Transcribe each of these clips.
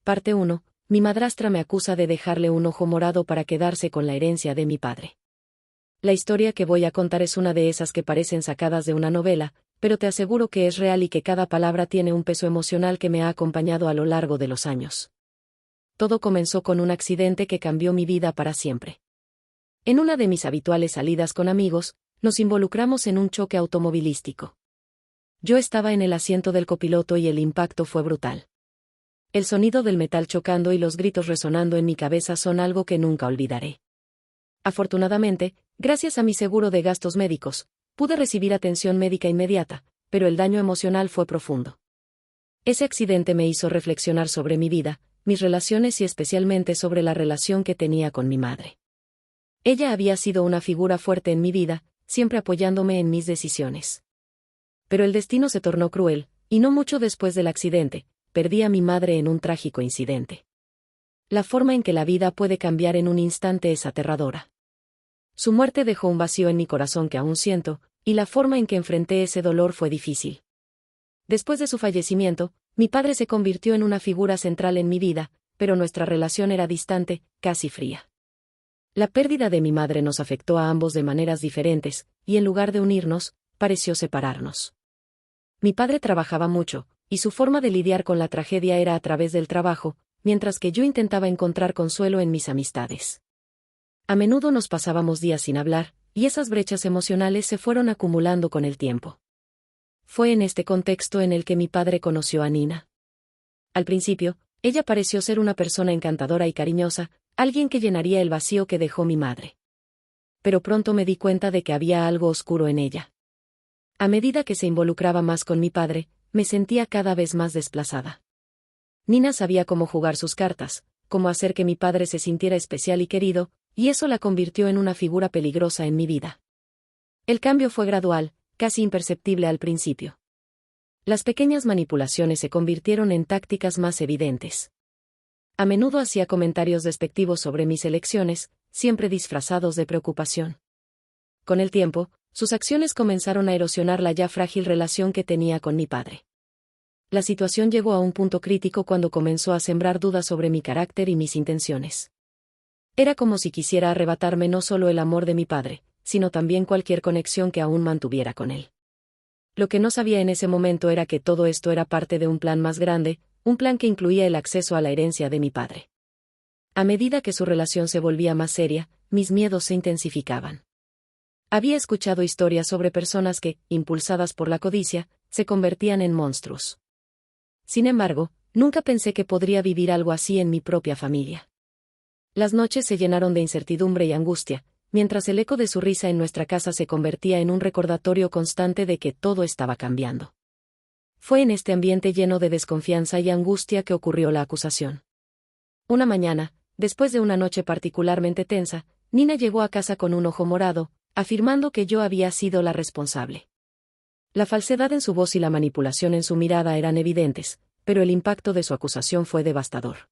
Parte 1. Mi madrastra me acusa de dejarle un ojo morado para quedarse con la herencia de mi padre. La historia que voy a contar es una de esas que parecen sacadas de una novela, pero te aseguro que es real y que cada palabra tiene un peso emocional que me ha acompañado a lo largo de los años. Todo comenzó con un accidente que cambió mi vida para siempre. En una de mis habituales salidas con amigos, nos involucramos en un choque automovilístico. Yo estaba en el asiento del copiloto y el impacto fue brutal. El sonido del metal chocando y los gritos resonando en mi cabeza son algo que nunca olvidaré. Afortunadamente, gracias a mi seguro de gastos médicos, pude recibir atención médica inmediata, pero el daño emocional fue profundo. Ese accidente me hizo reflexionar sobre mi vida, mis relaciones y especialmente sobre la relación que tenía con mi madre. Ella había sido una figura fuerte en mi vida, siempre apoyándome en mis decisiones. Pero el destino se tornó cruel, y no mucho después del accidente, perdí a mi madre en un trágico incidente. La forma en que la vida puede cambiar en un instante es aterradora. Su muerte dejó un vacío en mi corazón que aún siento, y la forma en que enfrenté ese dolor fue difícil. Después de su fallecimiento, mi padre se convirtió en una figura central en mi vida, pero nuestra relación era distante, casi fría. La pérdida de mi madre nos afectó a ambos de maneras diferentes, y en lugar de unirnos, pareció separarnos. Mi padre trabajaba mucho, y su forma de lidiar con la tragedia era a través del trabajo, mientras que yo intentaba encontrar consuelo en mis amistades. A menudo nos pasábamos días sin hablar, y esas brechas emocionales se fueron acumulando con el tiempo. Fue en este contexto en el que mi padre conoció a Nina. Al principio, ella pareció ser una persona encantadora y cariñosa, alguien que llenaría el vacío que dejó mi madre. Pero pronto me di cuenta de que había algo oscuro en ella. A medida que se involucraba más con mi padre, me sentía cada vez más desplazada. Nina sabía cómo jugar sus cartas, cómo hacer que mi padre se sintiera especial y querido, y eso la convirtió en una figura peligrosa en mi vida. El cambio fue gradual, casi imperceptible al principio. Las pequeñas manipulaciones se convirtieron en tácticas más evidentes. A menudo hacía comentarios despectivos sobre mis elecciones, siempre disfrazados de preocupación. Con el tiempo, sus acciones comenzaron a erosionar la ya frágil relación que tenía con mi padre. La situación llegó a un punto crítico cuando comenzó a sembrar dudas sobre mi carácter y mis intenciones. Era como si quisiera arrebatarme no solo el amor de mi padre, sino también cualquier conexión que aún mantuviera con él. Lo que no sabía en ese momento era que todo esto era parte de un plan más grande, un plan que incluía el acceso a la herencia de mi padre. A medida que su relación se volvía más seria, mis miedos se intensificaban. Había escuchado historias sobre personas que, impulsadas por la codicia, se convertían en monstruos. Sin embargo, nunca pensé que podría vivir algo así en mi propia familia. Las noches se llenaron de incertidumbre y angustia, mientras el eco de su risa en nuestra casa se convertía en un recordatorio constante de que todo estaba cambiando. Fue en este ambiente lleno de desconfianza y angustia que ocurrió la acusación. Una mañana, después de una noche particularmente tensa, Nina llegó a casa con un ojo morado, afirmando que yo había sido la responsable. La falsedad en su voz y la manipulación en su mirada eran evidentes, pero el impacto de su acusación fue devastador.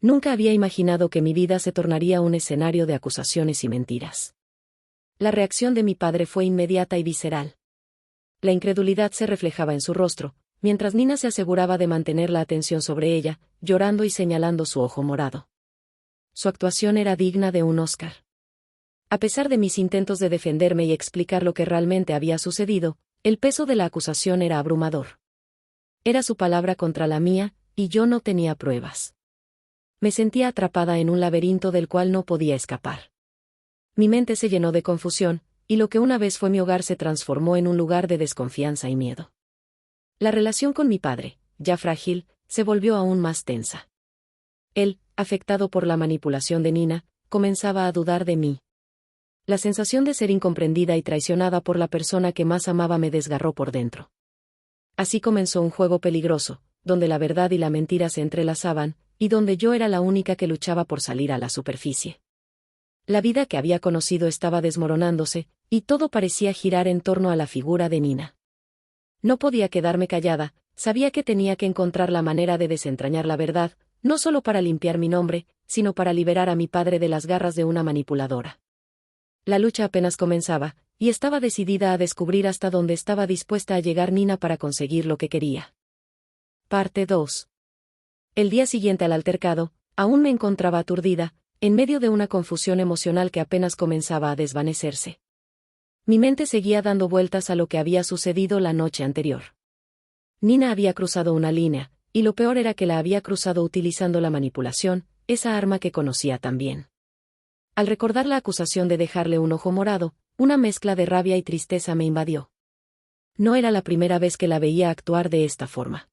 Nunca había imaginado que mi vida se tornaría un escenario de acusaciones y mentiras. La reacción de mi padre fue inmediata y visceral. La incredulidad se reflejaba en su rostro, mientras Nina se aseguraba de mantener la atención sobre ella, llorando y señalando su ojo morado. Su actuación era digna de un Oscar. A pesar de mis intentos de defenderme y explicar lo que realmente había sucedido, el peso de la acusación era abrumador. Era su palabra contra la mía, y yo no tenía pruebas. Me sentía atrapada en un laberinto del cual no podía escapar. Mi mente se llenó de confusión, y lo que una vez fue mi hogar se transformó en un lugar de desconfianza y miedo. La relación con mi padre, ya frágil, se volvió aún más tensa. Él, afectado por la manipulación de Nina, comenzaba a dudar de mí. La sensación de ser incomprendida y traicionada por la persona que más amaba me desgarró por dentro. Así comenzó un juego peligroso, donde la verdad y la mentira se entrelazaban, y donde yo era la única que luchaba por salir a la superficie. La vida que había conocido estaba desmoronándose, y todo parecía girar en torno a la figura de Nina. No podía quedarme callada, sabía que tenía que encontrar la manera de desentrañar la verdad, no solo para limpiar mi nombre, sino para liberar a mi padre de las garras de una manipuladora. La lucha apenas comenzaba, y estaba decidida a descubrir hasta dónde estaba dispuesta a llegar Nina para conseguir lo que quería. Parte 2. El día siguiente al altercado, aún me encontraba aturdida, en medio de una confusión emocional que apenas comenzaba a desvanecerse. Mi mente seguía dando vueltas a lo que había sucedido la noche anterior. Nina había cruzado una línea, y lo peor era que la había cruzado utilizando la manipulación, esa arma que conocía tan bien. Al recordar la acusación de dejarle un ojo morado, una mezcla de rabia y tristeza me invadió. No era la primera vez que la veía actuar de esta forma.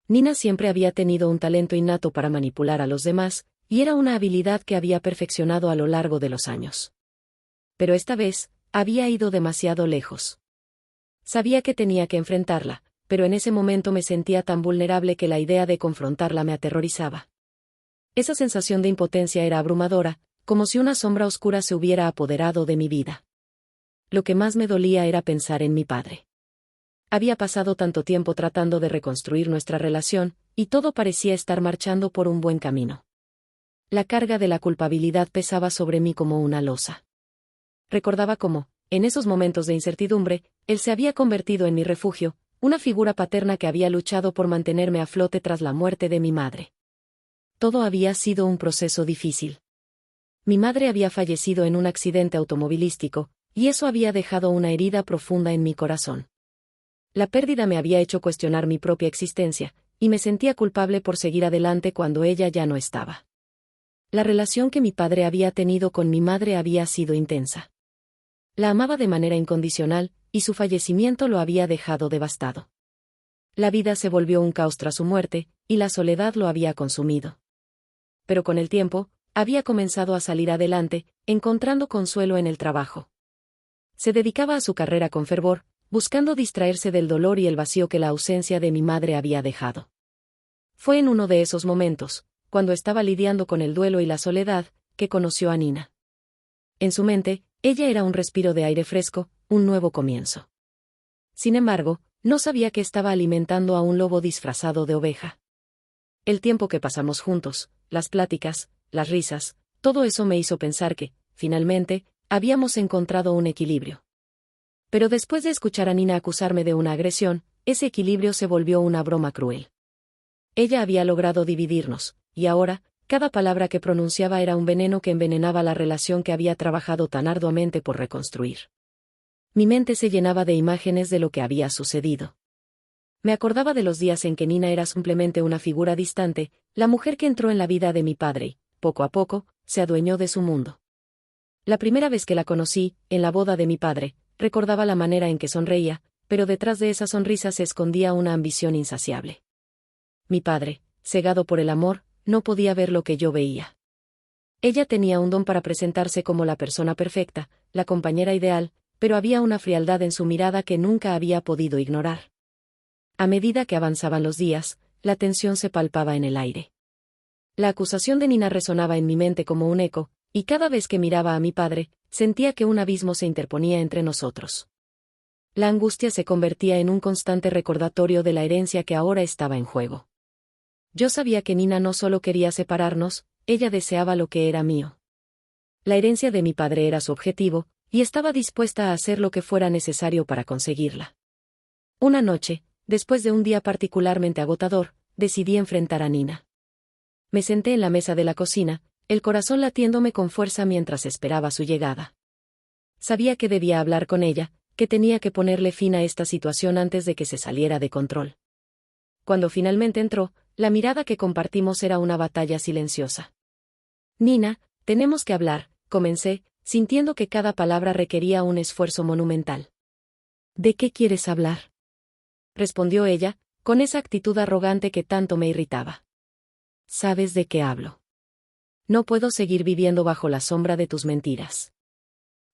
Nina siempre había tenido un talento innato para manipular a los demás, y era una habilidad que había perfeccionado a lo largo de los años. Pero esta vez, había ido demasiado lejos. Sabía que tenía que enfrentarla, pero en ese momento me sentía tan vulnerable que la idea de confrontarla me aterrorizaba. Esa sensación de impotencia era abrumadora, como si una sombra oscura se hubiera apoderado de mi vida. Lo que más me dolía era pensar en mi padre. Había pasado tanto tiempo tratando de reconstruir nuestra relación, y todo parecía estar marchando por un buen camino. La carga de la culpabilidad pesaba sobre mí como una losa. Recordaba cómo, en esos momentos de incertidumbre, él se había convertido en mi refugio, una figura paterna que había luchado por mantenerme a flote tras la muerte de mi madre. Todo había sido un proceso difícil. Mi madre había fallecido en un accidente automovilístico, y eso había dejado una herida profunda en mi corazón. La pérdida me había hecho cuestionar mi propia existencia, y me sentía culpable por seguir adelante cuando ella ya no estaba. La relación que mi padre había tenido con mi madre había sido intensa. La amaba de manera incondicional, y su fallecimiento lo había dejado devastado. La vida se volvió un caos tras su muerte, y la soledad lo había consumido. Pero con el tiempo, había comenzado a salir adelante, encontrando consuelo en el trabajo. Se dedicaba a su carrera con fervor, buscando distraerse del dolor y el vacío que la ausencia de mi madre había dejado. Fue en uno de esos momentos, cuando estaba lidiando con el duelo y la soledad, que conoció a Nina. En su mente, ella era un respiro de aire fresco, un nuevo comienzo. Sin embargo, no sabía que estaba alimentando a un lobo disfrazado de oveja. El tiempo que pasamos juntos, las pláticas, las risas, todo eso me hizo pensar que, finalmente, habíamos encontrado un equilibrio. Pero después de escuchar a Nina acusarme de una agresión, ese equilibrio se volvió una broma cruel. Ella había logrado dividirnos, y ahora, cada palabra que pronunciaba era un veneno que envenenaba la relación que había trabajado tan arduamente por reconstruir. Mi mente se llenaba de imágenes de lo que había sucedido. Me acordaba de los días en que Nina era simplemente una figura distante, la mujer que entró en la vida de mi padre y, poco a poco, se adueñó de su mundo. La primera vez que la conocí, en la boda de mi padre, recordaba la manera en que sonreía, pero detrás de esa sonrisa se escondía una ambición insaciable. Mi padre, cegado por el amor, no podía ver lo que yo veía. Ella tenía un don para presentarse como la persona perfecta, la compañera ideal, pero había una frialdad en su mirada que nunca había podido ignorar. A medida que avanzaban los días, la tensión se palpaba en el aire. La acusación de Nina resonaba en mi mente como un eco, y cada vez que miraba a mi padre, sentía que un abismo se interponía entre nosotros. La angustia se convertía en un constante recordatorio de la herencia que ahora estaba en juego. Yo sabía que Nina no solo quería separarnos, ella deseaba lo que era mío. La herencia de mi padre era su objetivo, y estaba dispuesta a hacer lo que fuera necesario para conseguirla. Una noche, después de un día particularmente agotador, decidí enfrentar a Nina. Me senté en la mesa de la cocina, el corazón latiéndome con fuerza mientras esperaba su llegada. Sabía que debía hablar con ella, que tenía que ponerle fin a esta situación antes de que se saliera de control. Cuando finalmente entró, la mirada que compartimos era una batalla silenciosa. Nina, tenemos que hablar, comencé, sintiendo que cada palabra requería un esfuerzo monumental. ¿De qué quieres hablar?, respondió ella, con esa actitud arrogante que tanto me irritaba. ¿Sabes de qué hablo? No puedo seguir viviendo bajo la sombra de tus mentiras.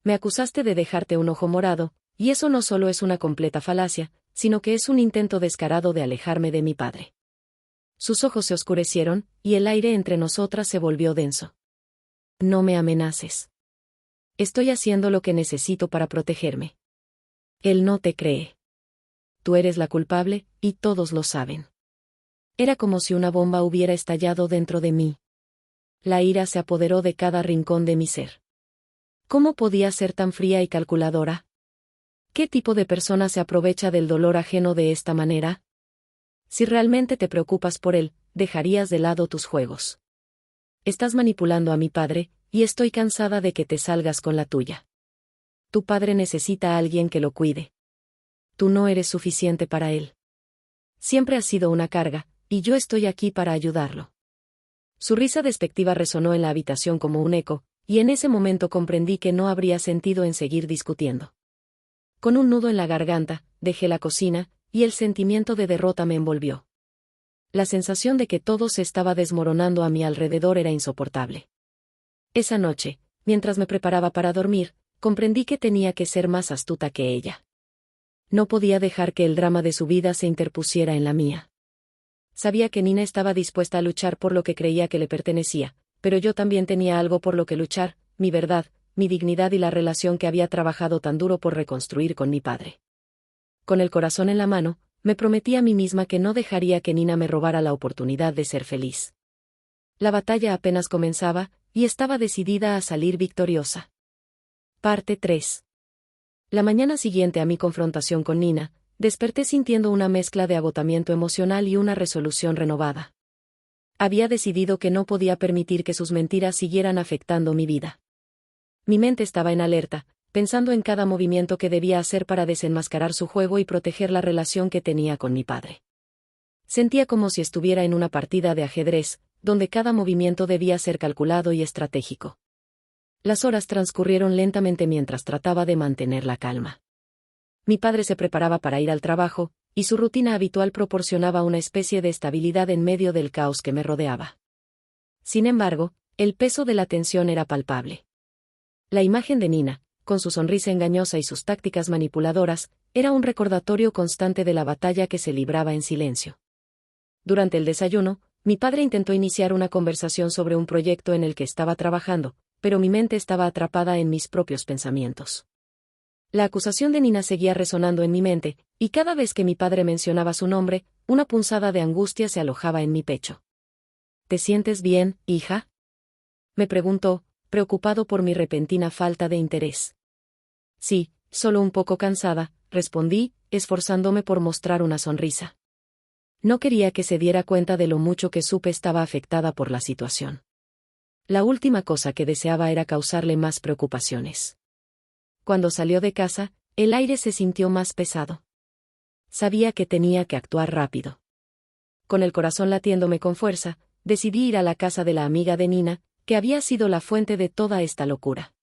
Me acusaste de dejarte un ojo morado, y eso no solo es una completa falacia, sino que es un intento descarado de alejarme de mi padre. Sus ojos se oscurecieron, y el aire entre nosotras se volvió denso. No me amenaces. Estoy haciendo lo que necesito para protegerme. Él no te cree. Tú eres la culpable, y todos lo saben. Era como si una bomba hubiera estallado dentro de mí. La ira se apoderó de cada rincón de mi ser. ¿Cómo podía ser tan fría y calculadora? ¿Qué tipo de persona se aprovecha del dolor ajeno de esta manera? Si realmente te preocupas por él, dejarías de lado tus juegos. Estás manipulando a mi padre, y estoy cansada de que te salgas con la tuya. Tu padre necesita a alguien que lo cuide. Tú no eres suficiente para él. Siempre has sido una carga, y yo estoy aquí para ayudarlo. Su risa despectiva resonó en la habitación como un eco, y en ese momento comprendí que no habría sentido en seguir discutiendo. Con un nudo en la garganta, dejé la cocina, y el sentimiento de derrota me envolvió. La sensación de que todo se estaba desmoronando a mi alrededor era insoportable. Esa noche, mientras me preparaba para dormir, comprendí que tenía que ser más astuta que ella. No podía dejar que el drama de su vida se interpusiera en la mía. Sabía que Nina estaba dispuesta a luchar por lo que creía que le pertenecía, pero yo también tenía algo por lo que luchar, mi verdad, mi dignidad y la relación que había trabajado tan duro por reconstruir con mi padre. Con el corazón en la mano, me prometí a mí misma que no dejaría que Nina me robara la oportunidad de ser feliz. La batalla apenas comenzaba, y estaba decidida a salir victoriosa. Parte 3. La mañana siguiente a mi confrontación con Nina, desperté sintiendo una mezcla de agotamiento emocional y una resolución renovada. Había decidido que no podía permitir que sus mentiras siguieran afectando mi vida. Mi mente estaba en alerta, pensando en cada movimiento que debía hacer para desenmascarar su juego y proteger la relación que tenía con mi padre. Sentía como si estuviera en una partida de ajedrez, donde cada movimiento debía ser calculado y estratégico. Las horas transcurrieron lentamente mientras trataba de mantener la calma. Mi padre se preparaba para ir al trabajo, y su rutina habitual proporcionaba una especie de estabilidad en medio del caos que me rodeaba. Sin embargo, el peso de la tensión era palpable. La imagen de Nina, con su sonrisa engañosa y sus tácticas manipuladoras, era un recordatorio constante de la batalla que se libraba en silencio. Durante el desayuno, mi padre intentó iniciar una conversación sobre un proyecto en el que estaba trabajando, pero mi mente estaba atrapada en mis propios pensamientos. La acusación de Nina seguía resonando en mi mente, y cada vez que mi padre mencionaba su nombre, una punzada de angustia se alojaba en mi pecho. ¿Te sientes bien, hija?, me preguntó, preocupado por mi repentina falta de interés. Sí, solo un poco cansada, respondí, esforzándome por mostrar una sonrisa. No quería que se diera cuenta de lo mucho que supe estaba afectada por la situación. La última cosa que deseaba era causarle más preocupaciones. Cuando salió de casa, el aire se sintió más pesado. Sabía que tenía que actuar rápido. Con el corazón latiéndome con fuerza, decidí ir a la casa de la amiga de Nina, que había sido la fuente de toda esta locura.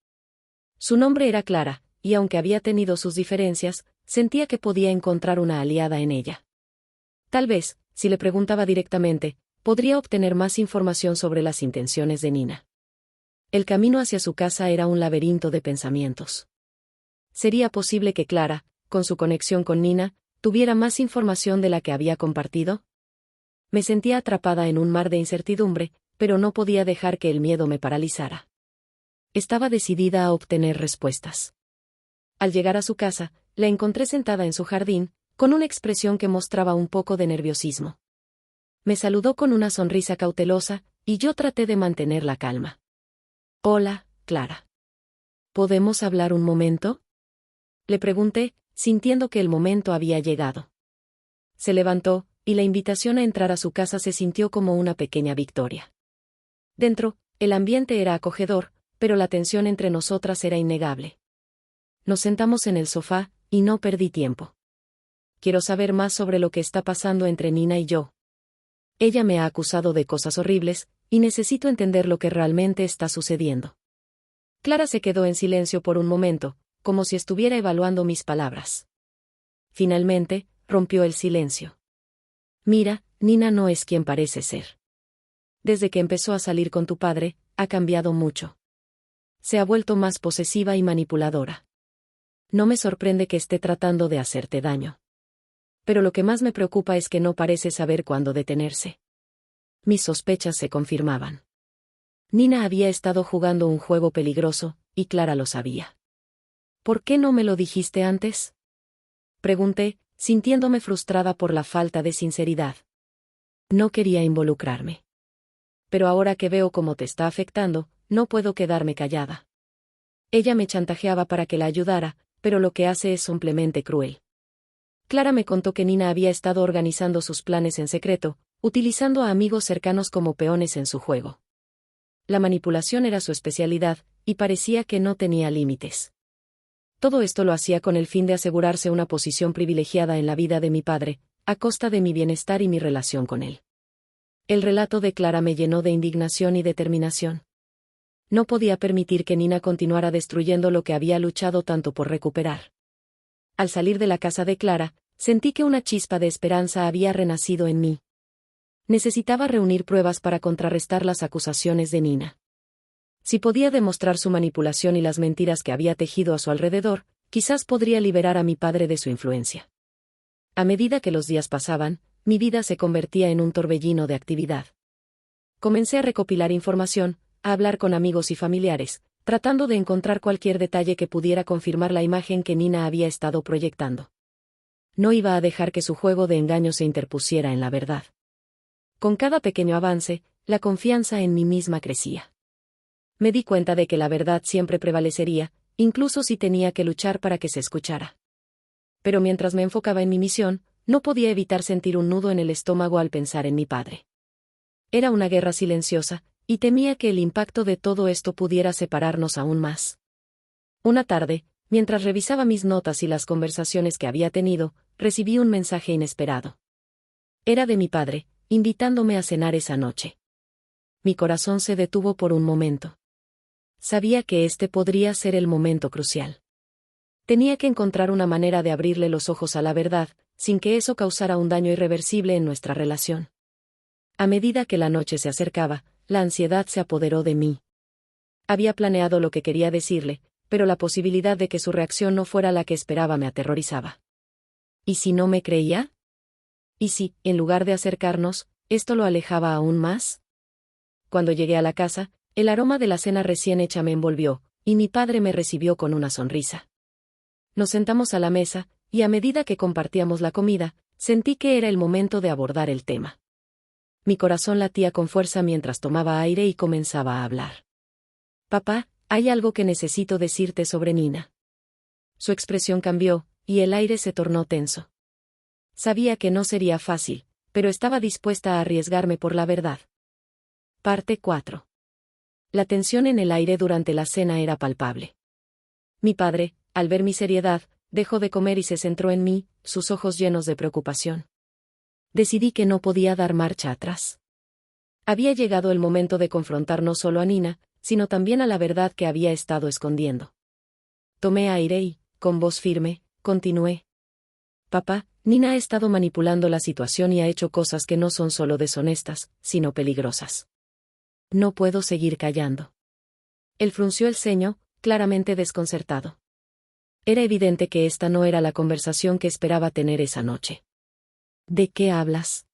Su nombre era Clara, y aunque había tenido sus diferencias, sentía que podía encontrar una aliada en ella. Tal vez, si le preguntaba directamente, podría obtener más información sobre las intenciones de Nina. El camino hacia su casa era un laberinto de pensamientos. ¿Sería posible que Clara, con su conexión con Nina, tuviera más información de la que había compartido? Me sentía atrapada en un mar de incertidumbre, pero no podía dejar que el miedo me paralizara. Estaba decidida a obtener respuestas. Al llegar a su casa, la encontré sentada en su jardín, con una expresión que mostraba un poco de nerviosismo. Me saludó con una sonrisa cautelosa, y yo traté de mantener la calma. Hola, Clara. ¿Podemos hablar un momento?, le pregunté, sintiendo que el momento había llegado. Se levantó, y la invitación a entrar a su casa se sintió como una pequeña victoria. Dentro, el ambiente era acogedor, pero la tensión entre nosotras era innegable. Nos sentamos en el sofá, y no perdí tiempo. Quiero saber más sobre lo que está pasando entre Nina y yo. Ella me ha acusado de cosas horribles, y necesito entender lo que realmente está sucediendo. Clara se quedó en silencio por un momento, como si estuviera evaluando mis palabras. Finalmente, rompió el silencio. Mira, Nina no es quien parece ser. Desde que empezó a salir con tu padre, ha cambiado mucho. Se ha vuelto más posesiva y manipuladora. No me sorprende que esté tratando de hacerte daño. Pero lo que más me preocupa es que no parece saber cuándo detenerse. Mis sospechas se confirmaban. Nina había estado jugando un juego peligroso, y Clara lo sabía. ¿Por qué no me lo dijiste antes?, pregunté, sintiéndome frustrada por la falta de sinceridad. No quería involucrarme. Pero ahora que veo cómo te está afectando, no puedo quedarme callada. Ella me chantajeaba para que la ayudara, pero lo que hace es simplemente cruel. Clara me contó que Nina había estado organizando sus planes en secreto, utilizando a amigos cercanos como peones en su juego. La manipulación era su especialidad, y parecía que no tenía límites. Todo esto lo hacía con el fin de asegurarse una posición privilegiada en la vida de mi padre, a costa de mi bienestar y mi relación con él. El relato de Clara me llenó de indignación y determinación. No podía permitir que Nina continuara destruyendo lo que había luchado tanto por recuperar. Al salir de la casa de Clara, sentí que una chispa de esperanza había renacido en mí. Necesitaba reunir pruebas para contrarrestar las acusaciones de Nina. Si podía demostrar su manipulación y las mentiras que había tejido a su alrededor, quizás podría liberar a mi padre de su influencia. A medida que los días pasaban, mi vida se convertía en un torbellino de actividad. Comencé a recopilar información, a hablar con amigos y familiares, tratando de encontrar cualquier detalle que pudiera confirmar la imagen que Nina había estado proyectando. No iba a dejar que su juego de engaño se interpusiera en la verdad. Con cada pequeño avance, la confianza en mí misma crecía. Me di cuenta de que la verdad siempre prevalecería, incluso si tenía que luchar para que se escuchara. Pero mientras me enfocaba en mi misión, no podía evitar sentir un nudo en el estómago al pensar en mi padre. Era una guerra silenciosa, y temía que el impacto de todo esto pudiera separarnos aún más. Una tarde, mientras revisaba mis notas y las conversaciones que había tenido, recibí un mensaje inesperado. Era de mi padre, invitándome a cenar esa noche. Mi corazón se detuvo por un momento. Sabía que este podría ser el momento crucial. Tenía que encontrar una manera de abrirle los ojos a la verdad, sin que eso causara un daño irreversible en nuestra relación. A medida que la noche se acercaba, la ansiedad se apoderó de mí. Había planeado lo que quería decirle, pero la posibilidad de que su reacción no fuera la que esperaba me aterrorizaba. ¿Y si no me creía? ¿Y si, en lugar de acercarnos, esto lo alejaba aún más? Cuando llegué a la casa, el aroma de la cena recién hecha me envolvió, y mi padre me recibió con una sonrisa. Nos sentamos a la mesa, y a medida que compartíamos la comida, sentí que era el momento de abordar el tema. Mi corazón latía con fuerza mientras tomaba aire y comenzaba a hablar. Papá, hay algo que necesito decirte sobre Nina. Su expresión cambió, y el aire se tornó tenso. Sabía que no sería fácil, pero estaba dispuesta a arriesgarme por la verdad. Parte 4. La tensión en el aire durante la cena era palpable. Mi padre, al ver mi seriedad, dejó de comer y se centró en mí, sus ojos llenos de preocupación. Decidí que no podía dar marcha atrás. Había llegado el momento de confrontar no solo a Nina, sino también a la verdad que había estado escondiendo. Tomé aire y, con voz firme, continué. Papá, Nina ha estado manipulando la situación y ha hecho cosas que no son solo deshonestas, sino peligrosas. No puedo seguir callando. Él frunció el ceño, claramente desconcertado. Era evidente que esta no era la conversación que esperaba tener esa noche. ¿De qué hablas?,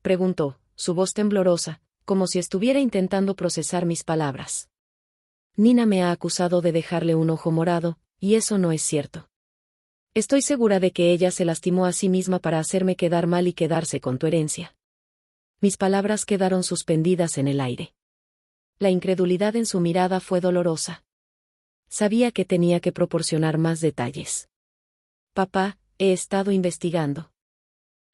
preguntó, su voz temblorosa, como si estuviera intentando procesar mis palabras. Nina me ha acusado de dejarle un ojo morado, y eso no es cierto. Estoy segura de que ella se lastimó a sí misma para hacerme quedar mal y quedarse con tu herencia. Mis palabras quedaron suspendidas en el aire. La incredulidad en su mirada fue dolorosa. Sabía que tenía que proporcionar más detalles. Papá, he estado investigando.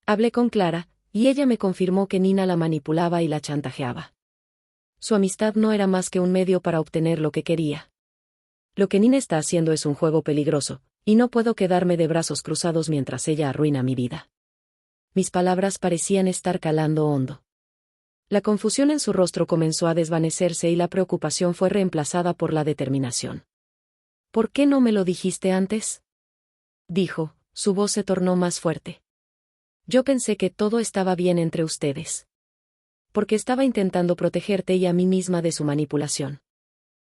Hablé con Clara, y ella me confirmó que Nina la manipulaba y la chantajeaba. Su amistad no era más que un medio para obtener lo que quería. Lo que Nina está haciendo es un juego peligroso, y no puedo quedarme de brazos cruzados mientras ella arruina mi vida. Mis palabras parecían estar calando hondo. La confusión en su rostro comenzó a desvanecerse y la preocupación fue reemplazada por la determinación. ¿Por qué no me lo dijiste antes?, dijo, su voz se tornó más fuerte. Yo pensé que todo estaba bien entre ustedes. Porque estaba intentando protegerte y a mí misma de su manipulación.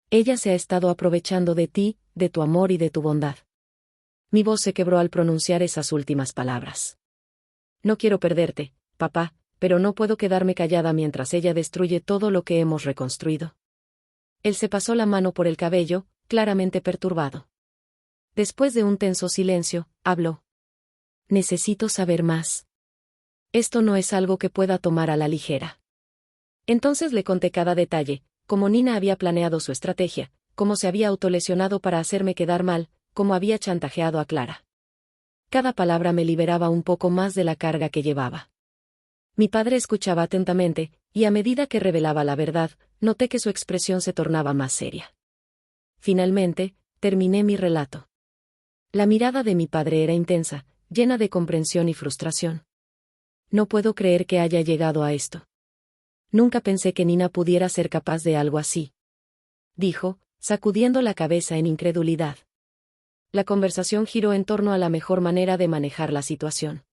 Ella se ha estado aprovechando de ti, de tu amor y de tu bondad. Mi voz se quebró al pronunciar esas últimas palabras. No quiero perderte, papá, pero no puedo quedarme callada mientras ella destruye todo lo que hemos reconstruido. Él se pasó la mano por el cabello, claramente perturbado. Después de un tenso silencio, habló. Necesito saber más. Esto no es algo que pueda tomar a la ligera. Entonces le conté cada detalle, cómo Nina había planeado su estrategia, cómo se había autolesionado para hacerme quedar mal, cómo había chantajeado a Clara. Cada palabra me liberaba un poco más de la carga que llevaba. Mi padre escuchaba atentamente, y a medida que revelaba la verdad, noté que su expresión se tornaba más seria. Finalmente, terminé mi relato. La mirada de mi padre era intensa, llena de comprensión y frustración. No puedo creer que haya llegado a esto. Nunca pensé que Nina pudiera ser capaz de algo así, dijo, sacudiendo la cabeza en incredulidad. La conversación giró en torno a la mejor manera de manejar la situación.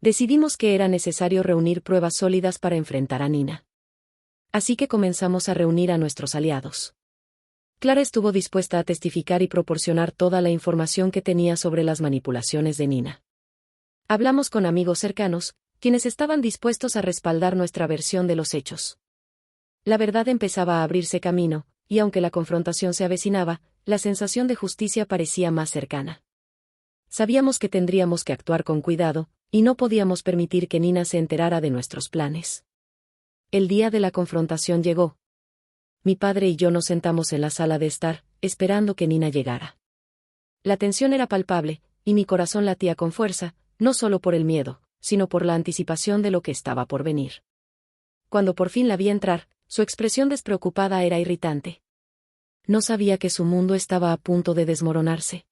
Decidimos que era necesario reunir pruebas sólidas para enfrentar a Nina. Así que comenzamos a reunir a nuestros aliados. Clara estuvo dispuesta a testificar y proporcionar toda la información que tenía sobre las manipulaciones de Nina. Hablamos con amigos cercanos, quienes estaban dispuestos a respaldar nuestra versión de los hechos. La verdad empezaba a abrirse camino, y aunque la confrontación se avecinaba, la sensación de justicia parecía más cercana. Sabíamos que tendríamos que actuar con cuidado, y no podíamos permitir que Nina se enterara de nuestros planes. El día de la confrontación llegó. Mi padre y yo nos sentamos en la sala de estar, esperando que Nina llegara. La tensión era palpable, y mi corazón latía con fuerza, no solo por el miedo, sino por la anticipación de lo que estaba por venir. Cuando por fin la vi entrar, su expresión despreocupada era irritante. No sabía que su mundo estaba a punto de desmoronarse.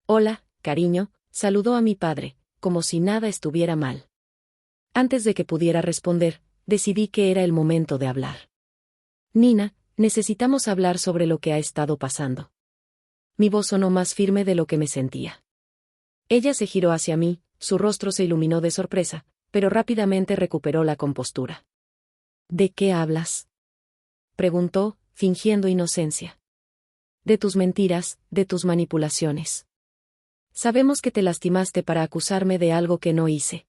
Hola, cariño, saludó a mi padre, como si nada estuviera mal. Antes de que pudiera responder, decidí que era el momento de hablar. Nina, necesitamos hablar sobre lo que ha estado pasando. Mi voz sonó más firme de lo que me sentía. Ella se giró hacia mí, su rostro se iluminó de sorpresa, pero rápidamente recuperó la compostura. ¿De qué hablas?, preguntó, fingiendo inocencia. De tus mentiras, de tus manipulaciones. Sabemos que te lastimaste para acusarme de algo que no hice.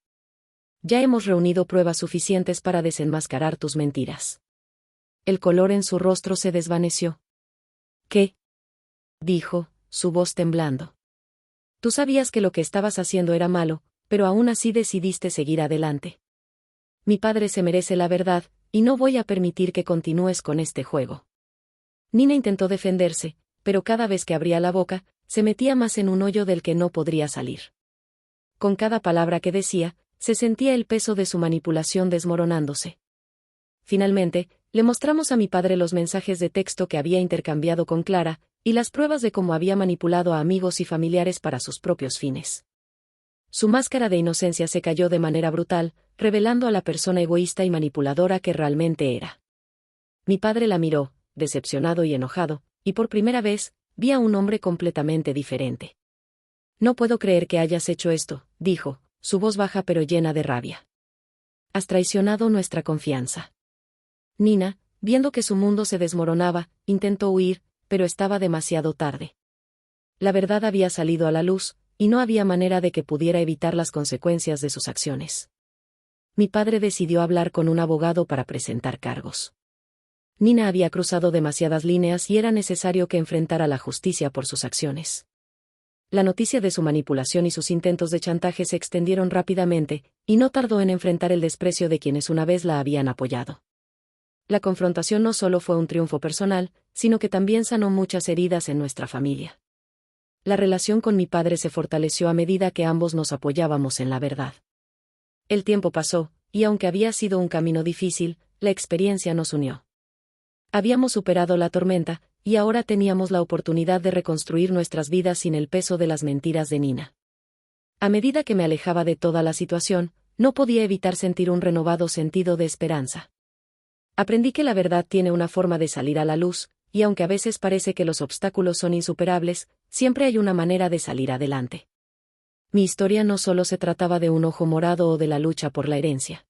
Ya hemos reunido pruebas suficientes para desenmascarar tus mentiras. El color en su rostro se desvaneció. ¿Qué?, dijo, su voz temblando. Tú sabías que lo que estabas haciendo era malo, pero aún así decidiste seguir adelante. Mi padre se merece la verdad, y no voy a permitir que continúes con este juego. Nina intentó defenderse, pero cada vez que abría la boca, se metía más en un hoyo del que no podría salir. Con cada palabra que decía, se sentía el peso de su manipulación desmoronándose. Finalmente, le mostramos a mi padre los mensajes de texto que había intercambiado con Clara, y las pruebas de cómo había manipulado a amigos y familiares para sus propios fines. Su máscara de inocencia se cayó de manera brutal, revelando a la persona egoísta y manipuladora que realmente era. Mi padre la miró, decepcionado y enojado, y por primera vez, vi a un hombre completamente diferente. No puedo creer que hayas hecho esto, dijo, su voz baja pero llena de rabia. Has traicionado nuestra confianza. Nina, viendo que su mundo se desmoronaba, intentó huir, pero estaba demasiado tarde. La verdad había salido a la luz, y no había manera de que pudiera evitar las consecuencias de sus acciones. Mi padre decidió hablar con un abogado para presentar cargos. Nina había cruzado demasiadas líneas y era necesario que enfrentara la justicia por sus acciones. La noticia de su manipulación y sus intentos de chantaje se extendieron rápidamente, y no tardó en enfrentar el desprecio de quienes una vez la habían apoyado. La confrontación no solo fue un triunfo personal, sino que también sanó muchas heridas en nuestra familia. La relación con mi padre se fortaleció a medida que ambos nos apoyábamos en la verdad. El tiempo pasó, y aunque había sido un camino difícil, la experiencia nos unió. Habíamos superado la tormenta, y ahora teníamos la oportunidad de reconstruir nuestras vidas sin el peso de las mentiras de Nina. A medida que me alejaba de toda la situación, no podía evitar sentir un renovado sentido de esperanza. Aprendí que la verdad tiene una forma de salir a la luz, y aunque a veces parece que los obstáculos son insuperables, siempre hay una manera de salir adelante. Mi historia no solo se trataba de un ojo morado o de la lucha por la herencia.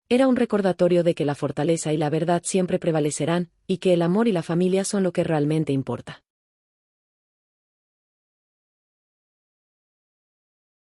Era un recordatorio de que la fortaleza y la verdad siempre prevalecerán, y que el amor y la familia son lo que realmente importa.